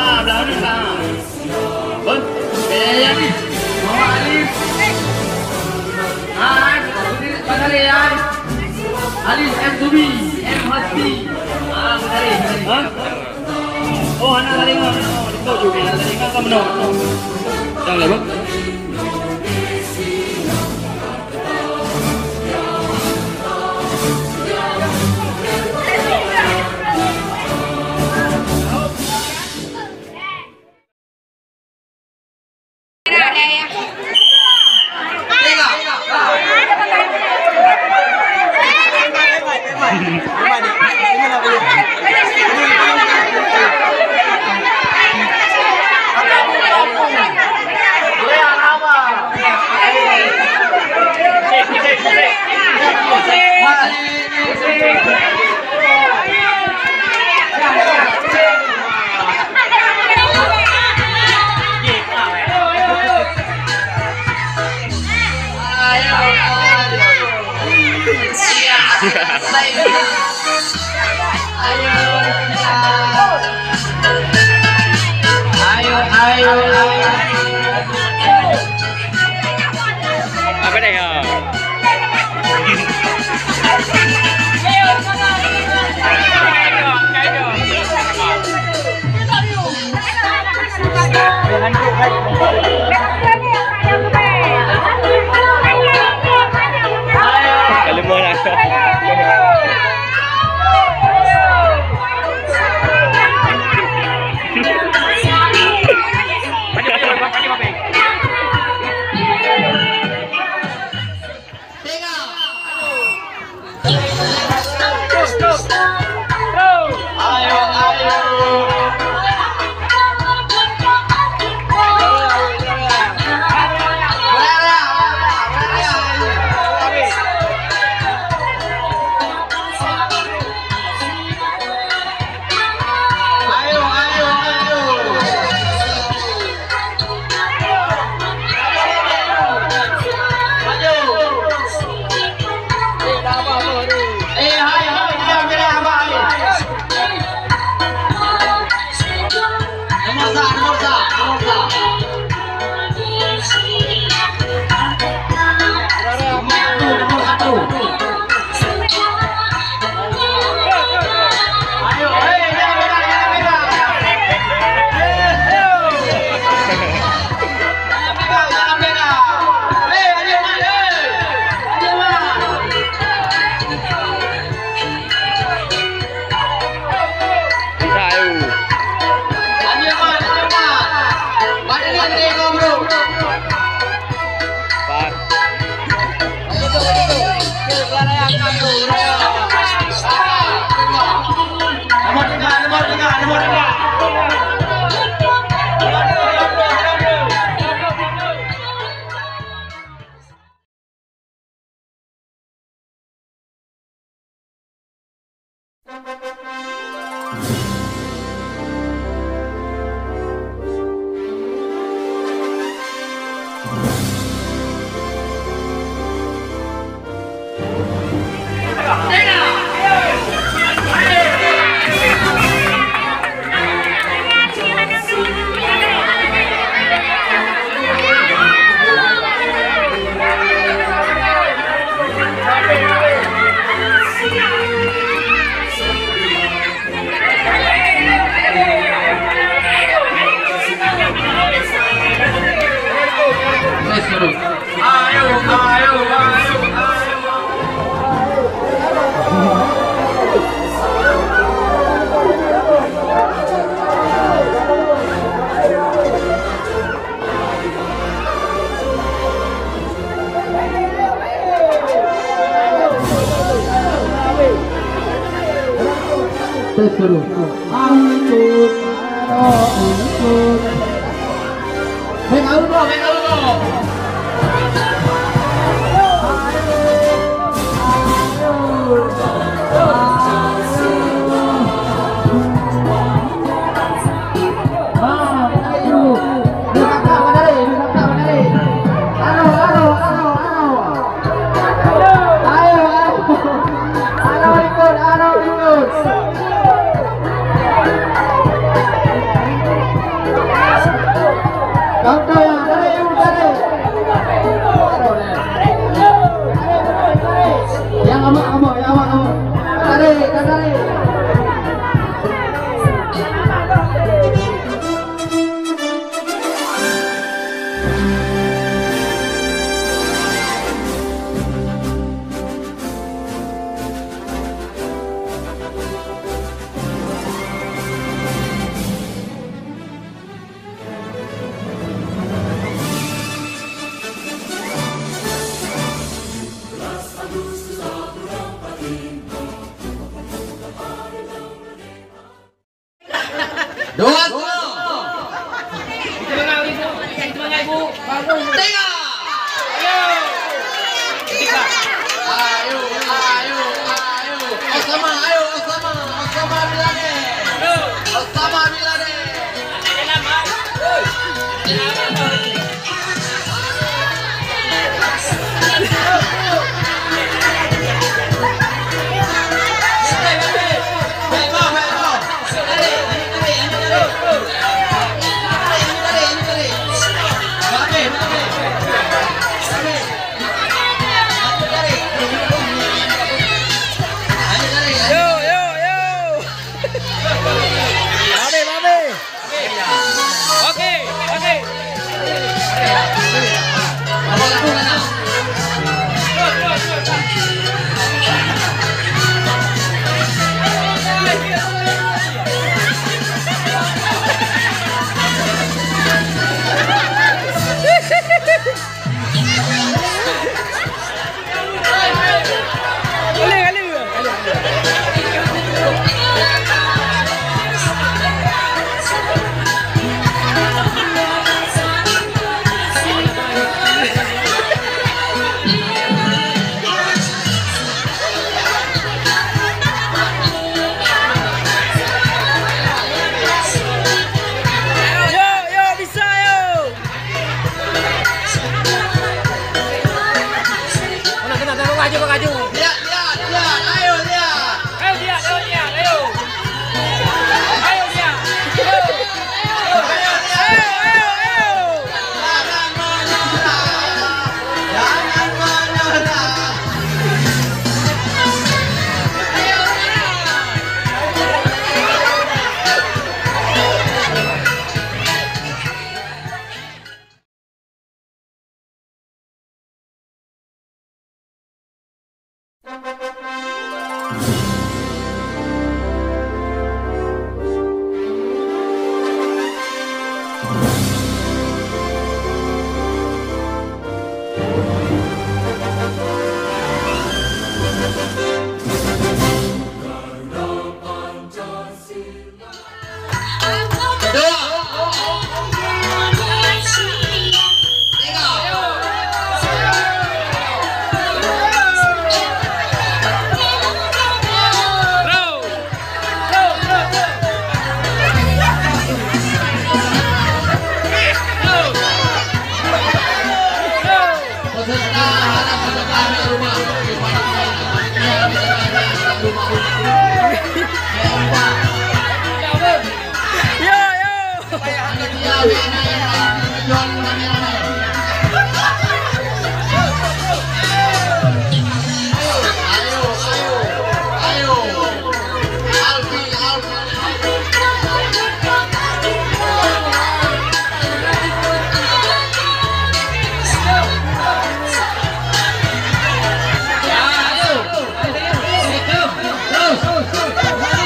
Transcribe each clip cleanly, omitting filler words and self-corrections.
belakang ni belakang. Bon, kaya ni. Mama Alif. Bentar ya. Alif M Zubi, M Hasbi. bentar. Oh, anak tadi nggak, itu juga. Tadi nggak kamu no. Jangan lah, bang. Apa dah ya? Kalau mau nak. Terus angkut, angkut. Hei, mengaju. Lihat, ayo lihat. Ayo dia, ayo. Ayo dia. Ayo. Jangan menyerah.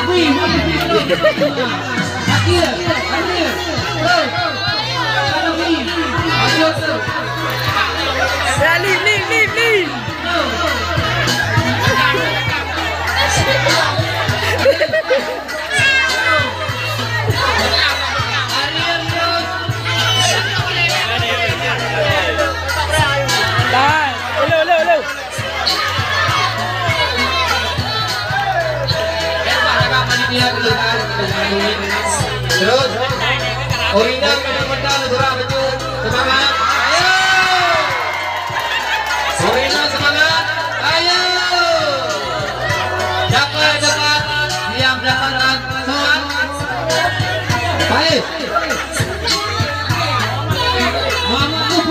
Leave. Leo. Terus, Orina menang surah betul. Semangat, ayo. Orina semangat, ayo. Dapat, diam dapat, semangat. Baik. Muhammad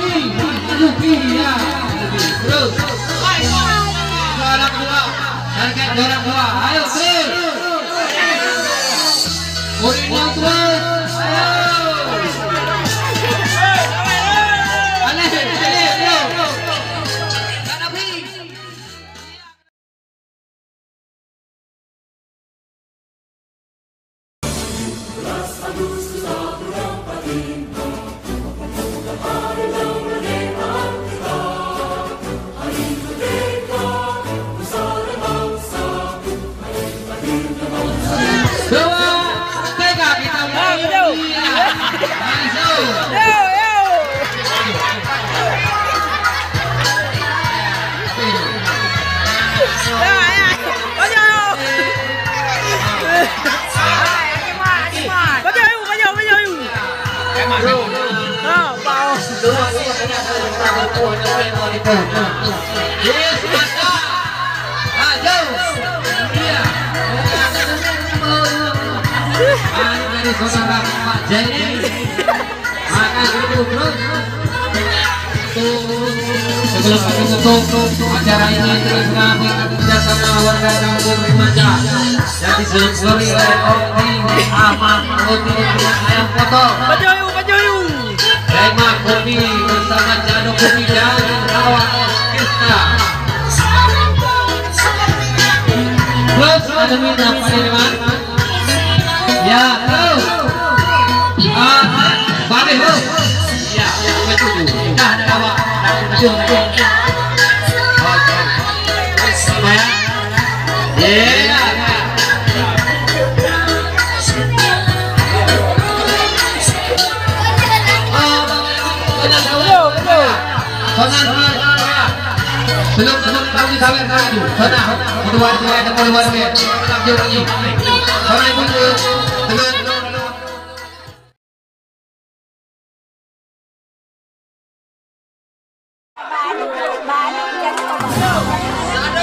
Lufi ya. Terus. Juara kedua, target juara kedua. Ayo terus. Orina terus. Ayo. Saudara Pak Jaini maka dulu terus sebelum menutup acara ini terus kami kerjasama warga kampung Remaja yang diselusuri oleh Oki Ahmad Oki ayam foto Pajoyu Rema Kopi bersama Jano Kopi dan Rawa Orkestra plus ada minta Pak Irwan ya terus Babe ho ya betul dah ada awak sama ya belum kami sawer itu sana kedua lagi sana ibu belum Bà nó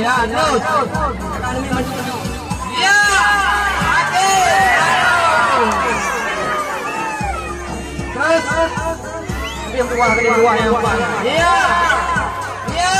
ya. Terus. Ya. Terus. Yang tua. Iya. Iya.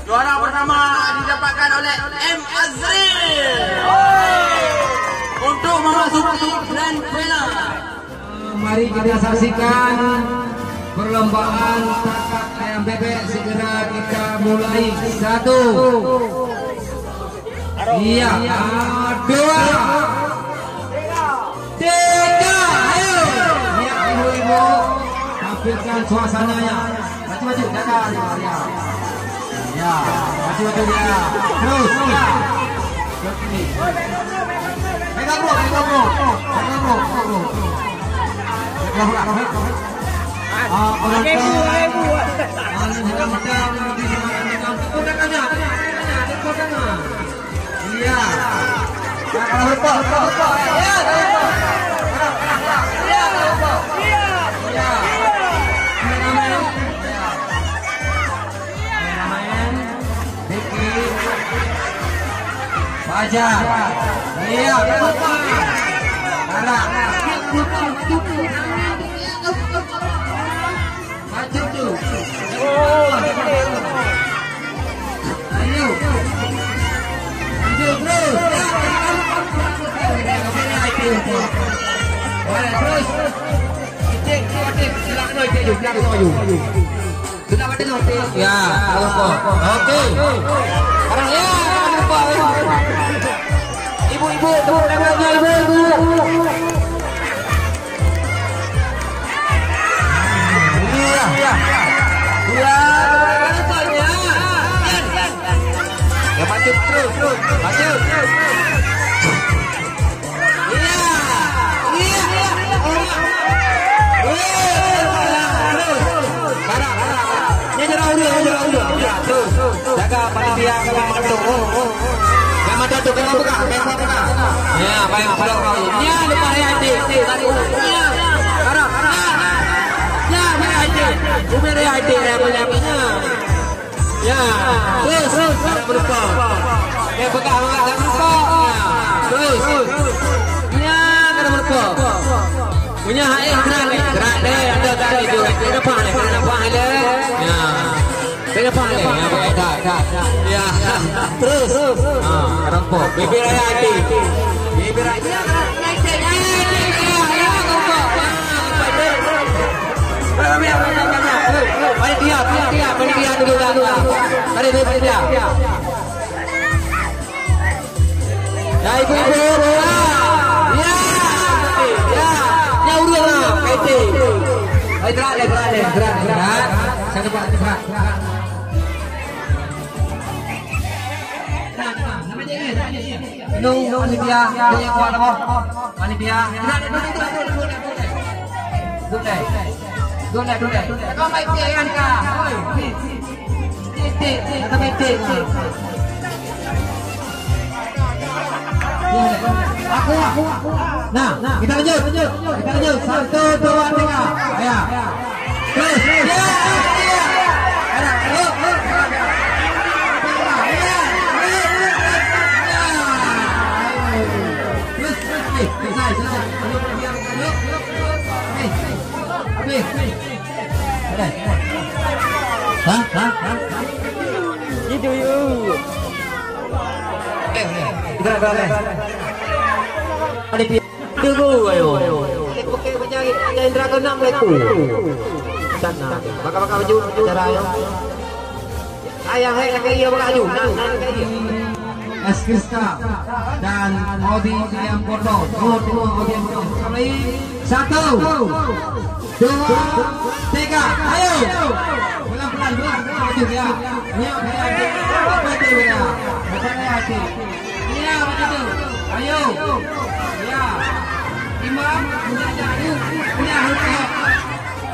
Juara pertama didapatkan oleh M. Azril untuk memasuki grand final. Mari kita saksikan perlombaan tangkap ayam bebek. Segera kita mulai. 1, iya, 2, 3, ayo. Ya ibu-ibu, tampilkan suasananya. Maju datang ya. Ya, maju dia. Terus ya. Pegang bro. Iya. Fajar. Iya, maju tuh. Ayo. Maju terus. Terus. Sudah pada nanti. Ya, oke. Sekarang ya, ibu-ibu, tepuk tangannya ibu-ibu. Iya. Tanya. Ya maju terus. Maju. Jaga panitia memang tuh buka. Ya, baik belok. Ya, lupa ya adik. Tadi ya. Karang. Ya, mana adik? Umur ya adik punya. Ya, terus ada berupa. Ya, pegang enggak berupa. Terus. Ya, ada berupa. Punya gerak deh, ada tadi tu. Depan le. Ya. Depan le. Ya, dah. Ya. Terus. Rampok. Bibir raya hati. Bibir raya. Panitia dulu. Mari panitia. Ya ibu-ibu. Ya. Ya udah PT. Gerak. Saya buat gerak. Nung panitia, dia kuat apa? Panitia. Duduk. Kau baik kan kah? Titik. Aku. Nah, kita lanjut. 1, 2, 3. Ayo. Terus. Ya. Hah? Gitu yuk. Tunggu ayo. Oke penyakit Indra ke-6 itu. Sana. Maka baju cara ayo. Ayang kayak baju. Eskriska dan Odi yang Kodo. Dua Odi yang Kodo. 1, 2, 3. Ayo. Pelan-pelan maju ya. Ya, maju ya. Ya, maju. Ayo. Ya. Imam, ya.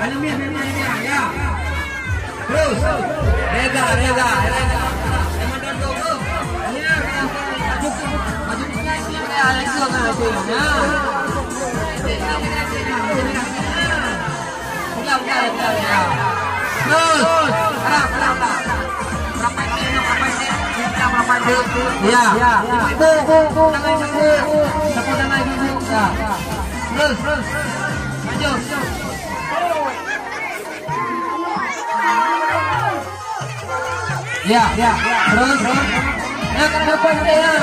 Ada mir ya. Terus. Reza. Ramadan dulu. Ya, maju ya. Langsung ya. Ya, terus, maju. Ya, terus, ya ke depan ya.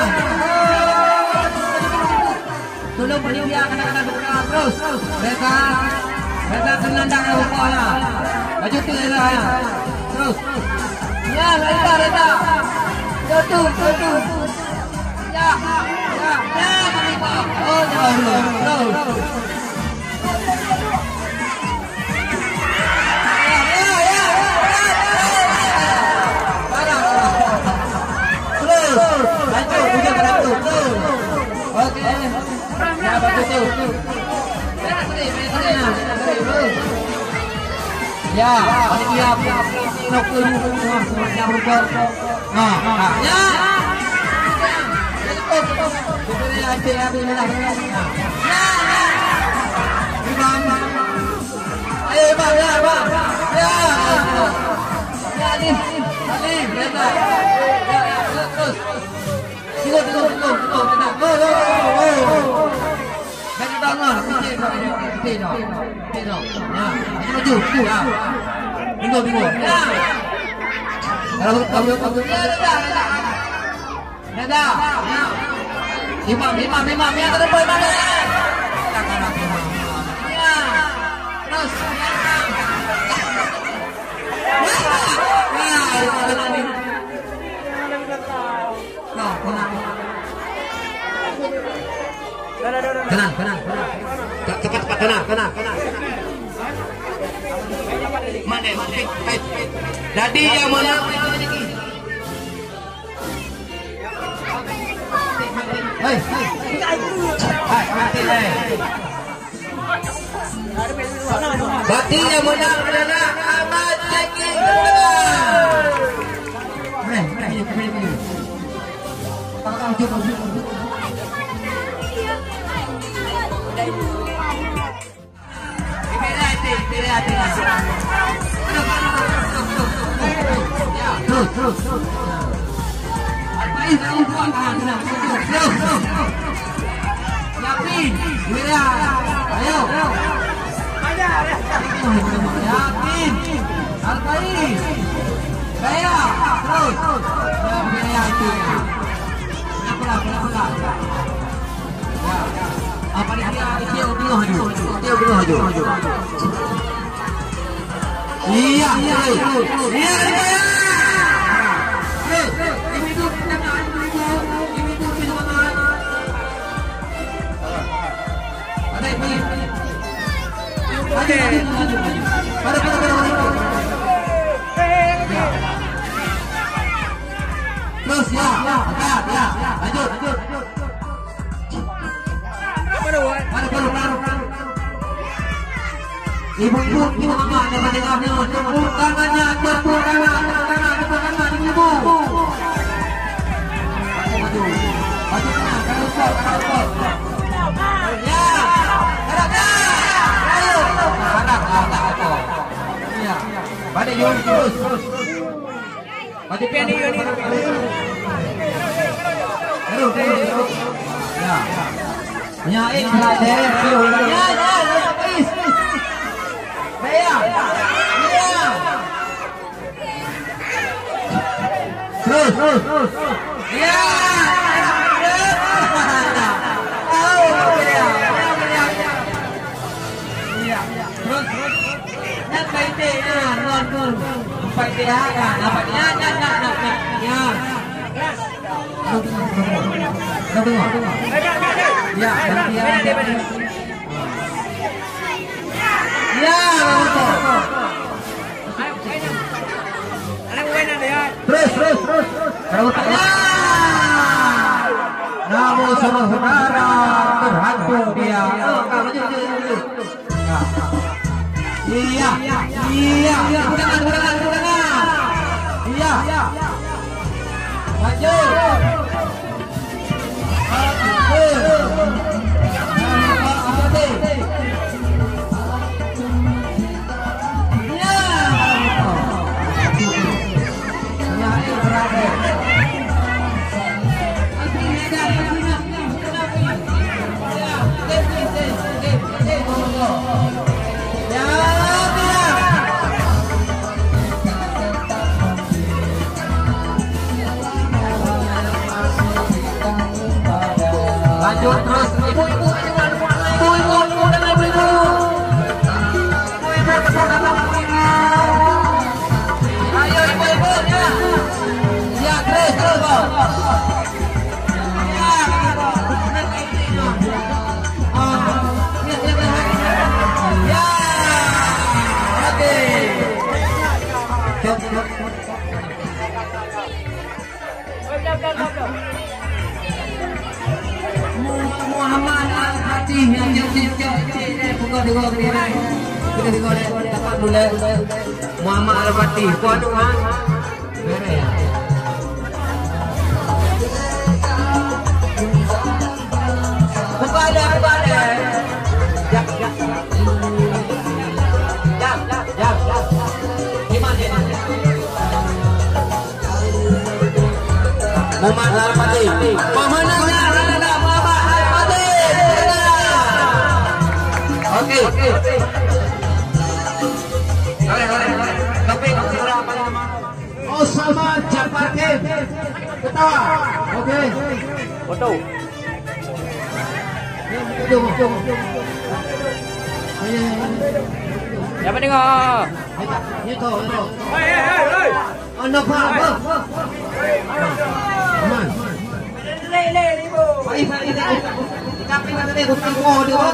Tolong beri dia kena buka terus. Mereka tenandang buka ya. Maju tu ya. Terus. Ya, Reza. Tutup. Ya. Oh, terus. Oke. Ya, bagus tu. Ya, dia nak keluar semua berubah. Ya. Ayo, Bang. Ya. Terus. Tunggu. Jangan bangun. Tidak. Maju. Ya. Tunggu. Ya. Kalau Reda. Imam ya terdepan mana? Ya. Terus. Tenang. Cepat, tenang. Mana? Jadi yang mana? Hei. Berarti yang menang adalah Ahmad Zaki. Terus. Yakin, ayo. Yakin, Alpai, Gaya, terus. Pelan. Apa dia belum haju. Iya. Terus ya. Lanjut. Ibu-ibu, mama, tepuk tangannya, tepuk tangan, ibu. Maju tengah, kalau ya, ayo. Ya, pada Yoni terus. Maju pian Yoni. Terus. Ya. Nyain lah deh, ya. Terus. Ya. Terus. Nak baik non. Baik dia kan. Dapatnya ya. Tunggu. Ya, Ya, terus. Ya. Namun saudara terhantung dia. Iya. Udah. Iya. Lanjut. Lanjut terus, ibu dengan ibu. Ayo ibu ya. Ya terus. Ya. Oke. Muhammad Al-Fatih yang Muhammad Al-Fatih kuadu kan mere ya buka ada gimana Muhammad Al-Fatih Oke. Kopi berapa lama? Osama Japatin. Ketawa. Oke. Foto. Siapa tengok? Itu. Hei. Anda apa? Aman. Le ibu. Tapi nanti hutang mau dia.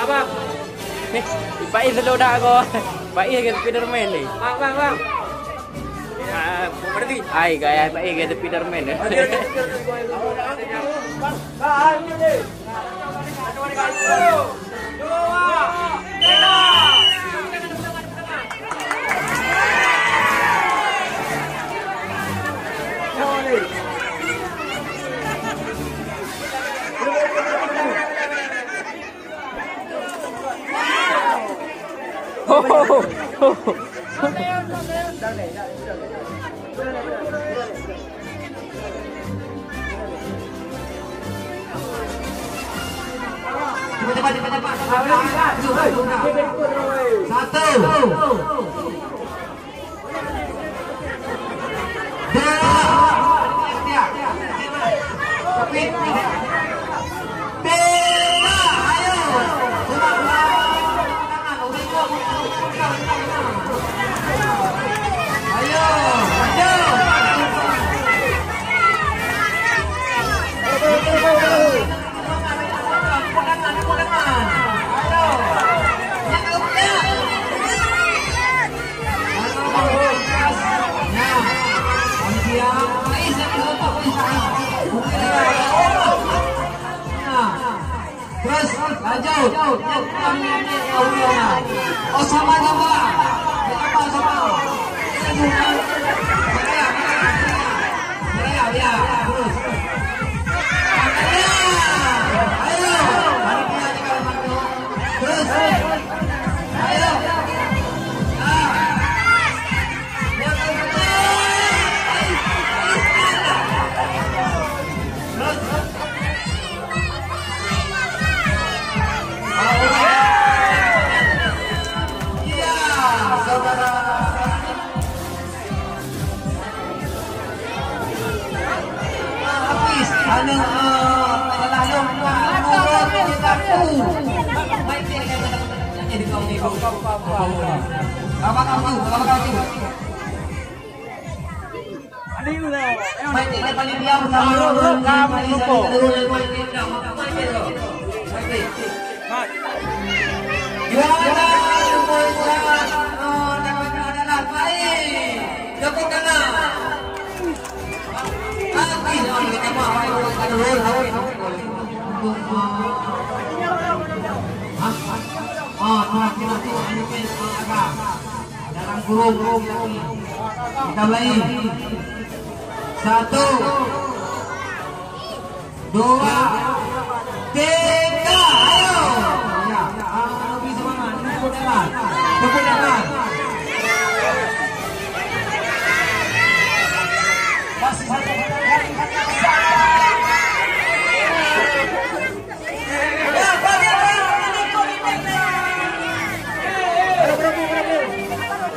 Abang. Pak Is dah aku. Pak Is kan Spiderman ni. Bang. Berarti ai gaya Pak Is kan Spiderman. Osama Jamba. Ano, layo, dalam kurung kita mulai 1 2 3 ayo ya lebih semangat tepuk tangan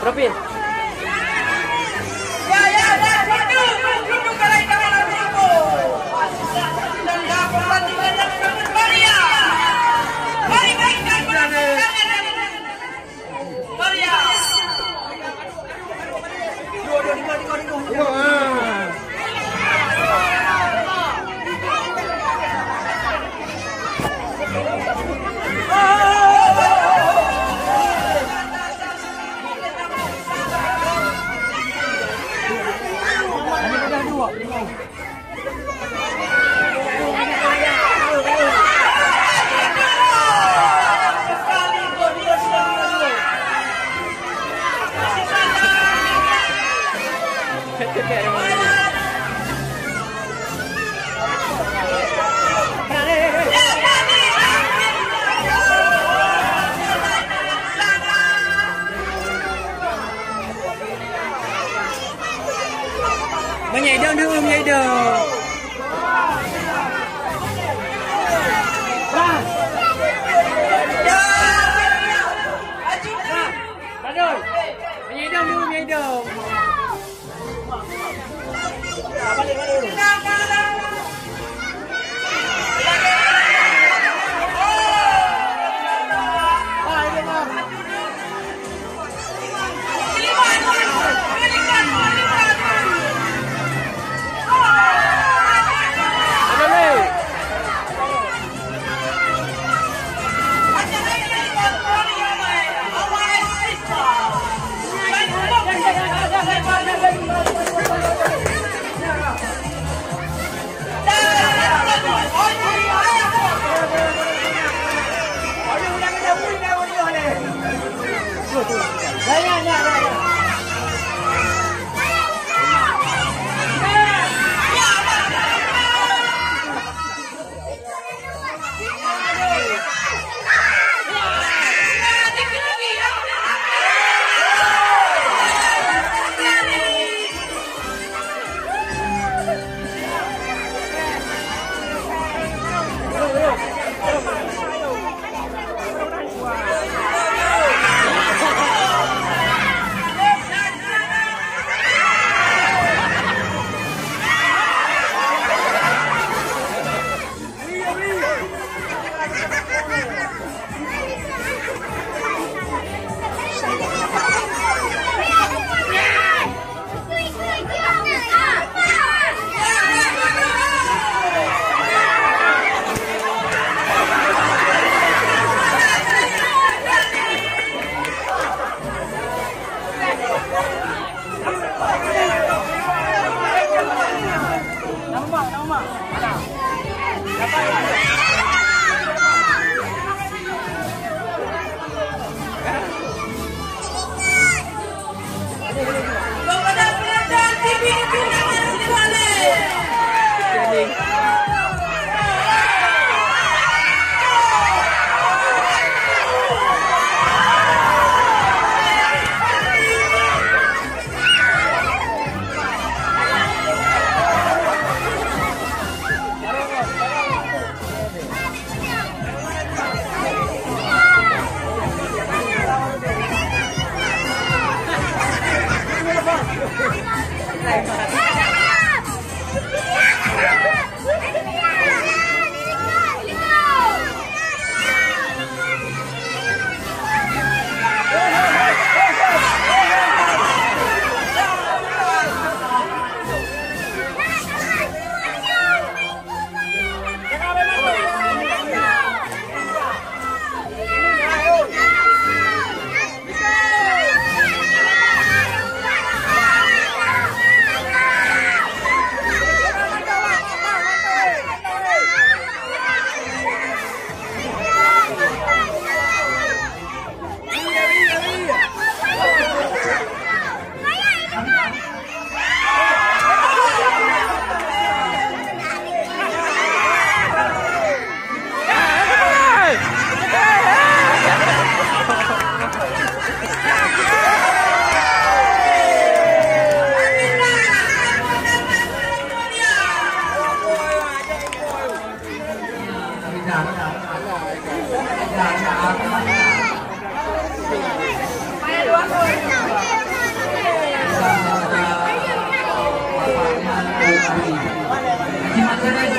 Propin. Menyai dong dulu, menyai dong. Menyai dong dulu, menyai dong. Balik dulu.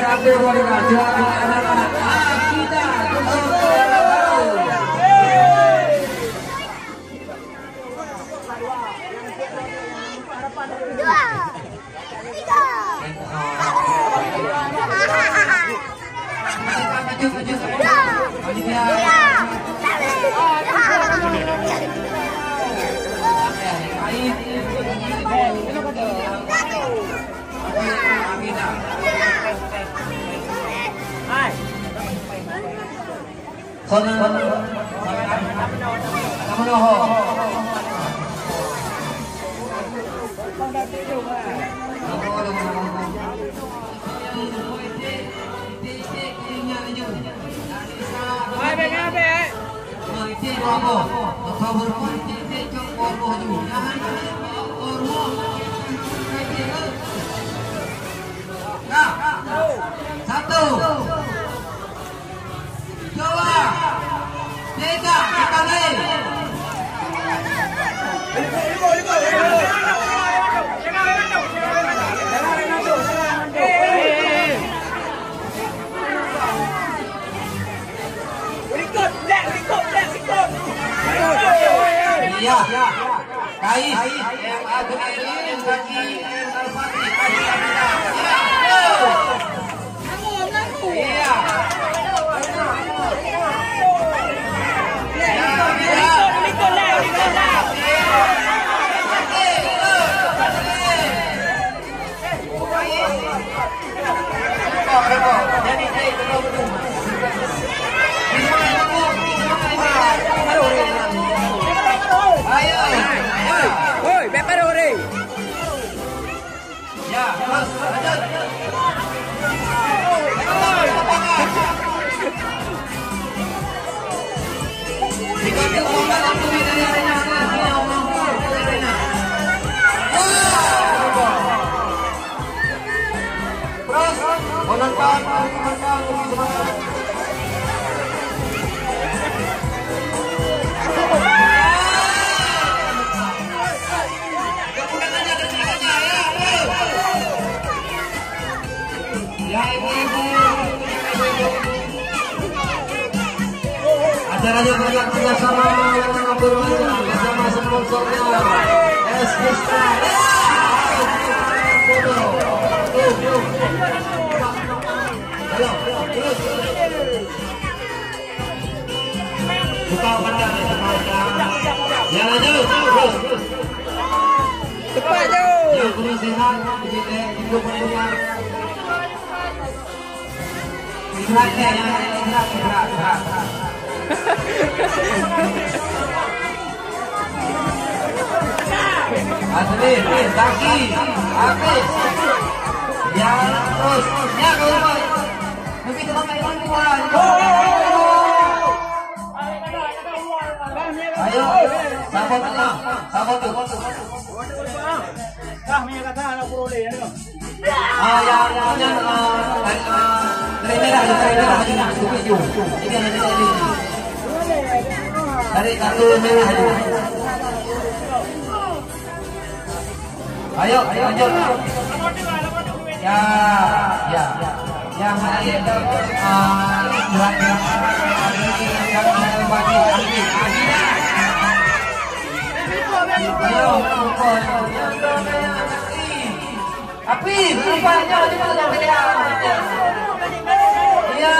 Abdul Walilah juara anak-anak kita. Satu, dua, tiga, kita main. Iya, Kais, yang Agung Elin, bagi Al-Fatih, iya. Woi, Beparore. Ya, terus lanjut. Diganti umpan langsung dari arena. Terus menonton semangat. Acaranya banyak kerjasama yang berwarna bersama sponsornya S Krisna. Buka bandar ya lanjut terus. Cepat jo. Yang kurang sehat hidup mendengar. Gerak. Asli, kaki, habis. Ya, terus. Ya, kalau begitu pakai kuat. Ayo, sabot tengah, sabot tu. Dari kartu merah. Ayo lanjut. Ya. Yang lain gerak-gerak. Ayo, Api, rupanya cuma yang kelihatan. Iya.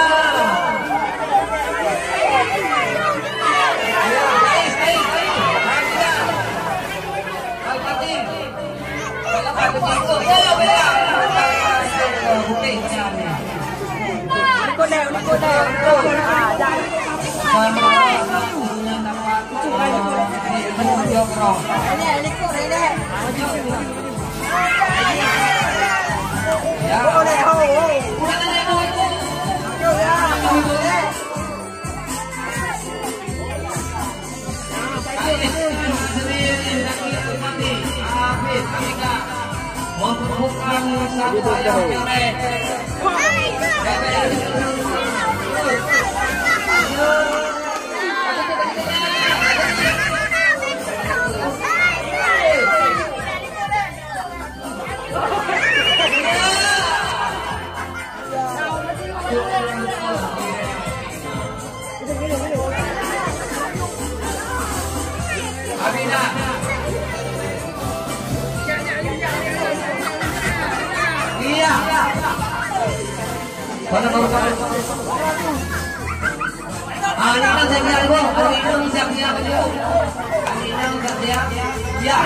Konan baru. Ini kan saya bilang ibu, ini siap-siap dulu. Ini kan siap. Ya.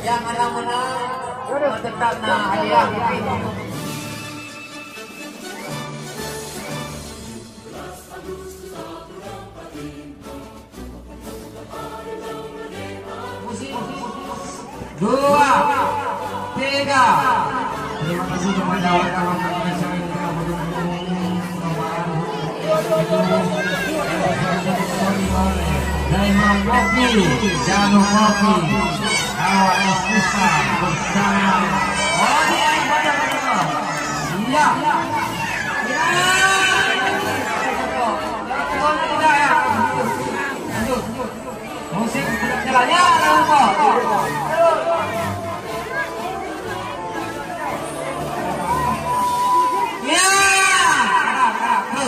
Yang menang tetap nah hadiah. Dua, tiga. Terima kasih kepada kawan-kawan Indonesia yang telah mendukung Diamond Coffee, Jano Coffee, AWS Pusat bersama iya. Musik jalannya ya.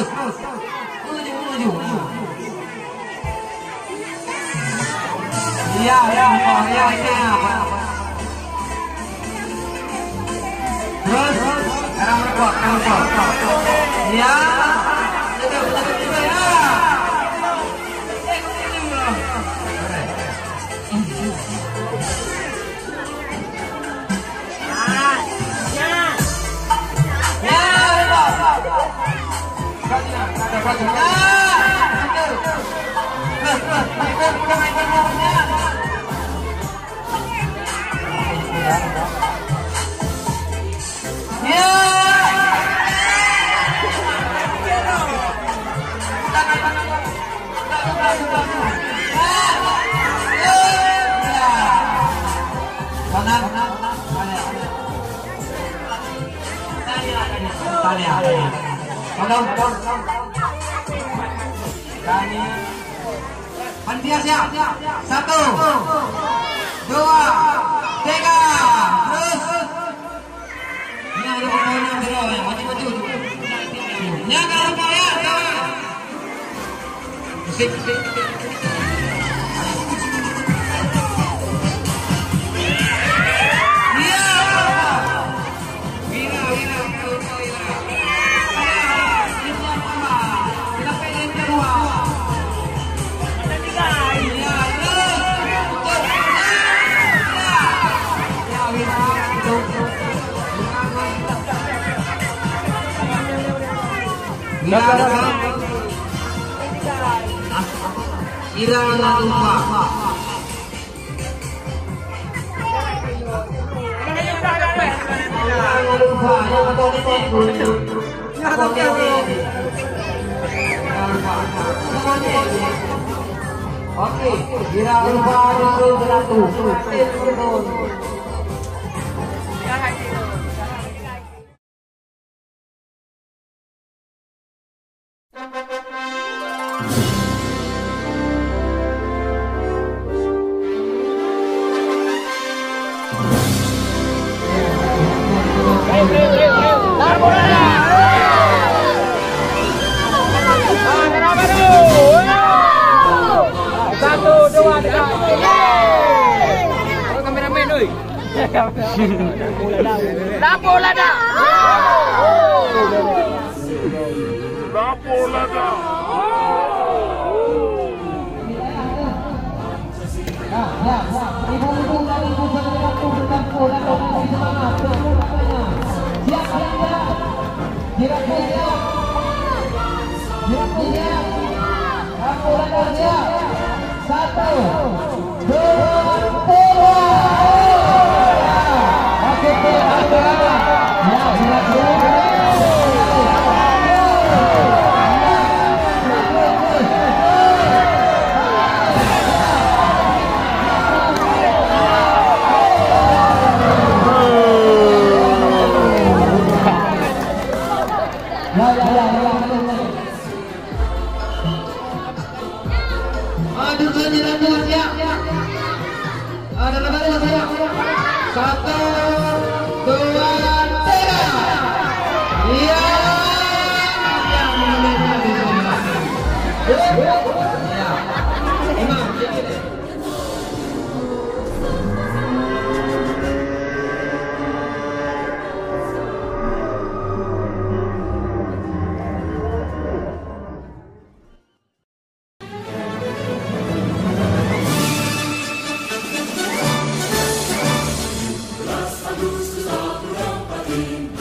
Terus. Menuju. Iya. Terus, sekarang merekod. Iya. Panitia siap. 1, 2, 3. Terus. Ini ada pemain biru ya, maju. Ya kalau kalian musik. Irana lupa. Oke, Irana lupa. Kenapa Lapu-lada. Satu, dua, tiga. Iya. Las Agustus, Abraham,